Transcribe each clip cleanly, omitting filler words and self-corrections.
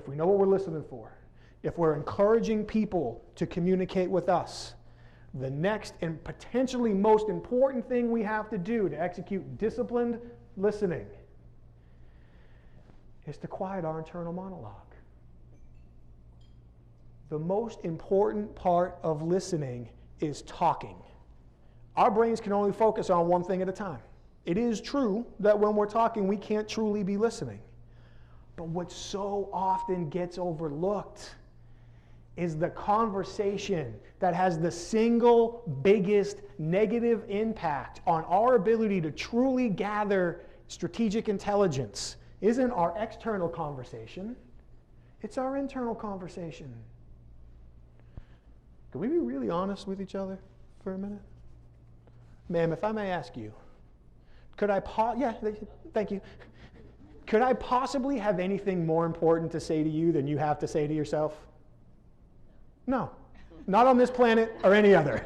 if we know what we're listening for, if we're encouraging people to communicate with us, the next and potentially most important thing we have to do to execute disciplined listening is to quiet our internal monologue. The most important part of listening is talking. Our brains can only focus on one thing at a time. It is true that when we're talking, we can't truly be listening. But what so often gets overlooked is the conversation that has the single biggest negative impact on our ability to truly gather strategic intelligence isn't our external conversation, it's our internal conversation. Can we be really honest with each other for a minute? Ma'am, if I may ask you, could I thank you. Could I possibly have anything more important to say to you than you have to say to yourself? No, not on this planet or any other.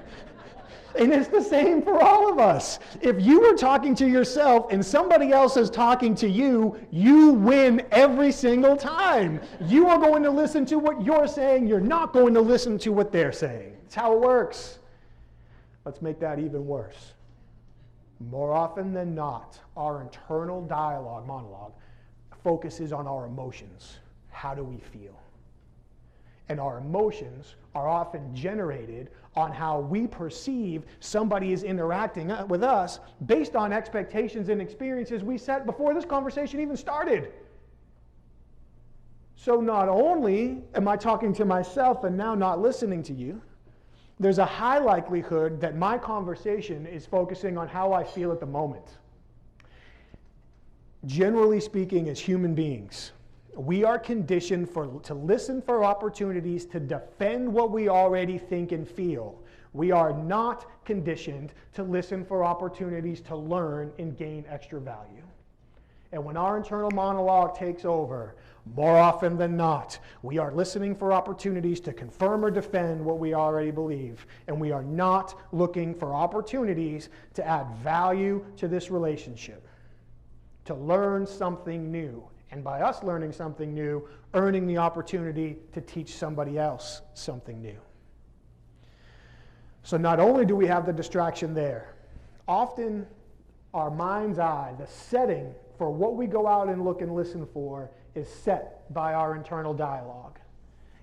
And it's the same for all of us. If you were talking to yourself and somebody else is talking to you, you win every single time. You are going to listen to what you're saying. You're not going to listen to what they're saying. It's how it works. Let's make that even worse. More often than not, our internal monologue, focuses on our emotions. How do we feel? And our emotions are often generated on how we perceive somebody is interacting with us based on expectations and experiences we set before this conversation even started. So not only am I talking to myself and now not listening to you, there's a high likelihood that my conversation is focusing on how I feel at the moment. Generally speaking, as human beings, we are conditioned to listen for opportunities to defend what we already think and feel. We are not conditioned to listen for opportunities to learn and gain extra value. And when our internal monologue takes over, more often than not, we are listening for opportunities to confirm or defend what we already believe. And we are not looking for opportunities to add value to this relationship, to learn something new. And by us learning something new, earning the opportunity to teach somebody else something new. So not only do we have the distraction there, often our mind's eye, the setting for what we go out and look and listen for, is set by our internal dialogue.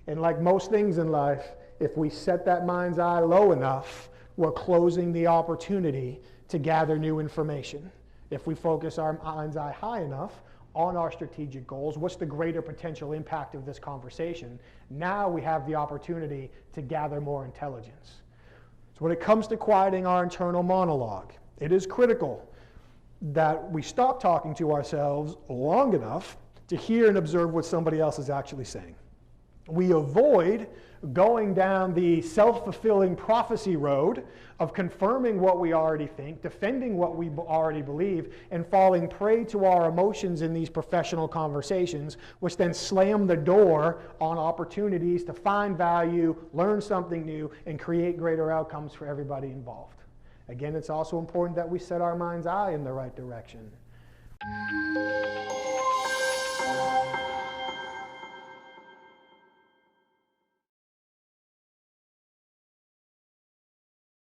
And like most things in life, if we set that mind's eye low enough, we're closing the opportunity to gather new information. If we focus our mind's eye high enough on our strategic goals, what's the greater potential impact of this conversation? Now we have the opportunity to gather more intelligence. So when it comes to quieting our internal monologue, it is critical that we stop talking to ourselves long enough to hear and observe what somebody else is actually saying. We avoid going down the self-fulfilling prophecy road of confirming what we already think, defending what we already believe, and falling prey to our emotions in these professional conversations, which then slam the door on opportunities to find value, learn something new, and create greater outcomes for everybody involved. Again, it's also important that we set our mind's eye in the right direction.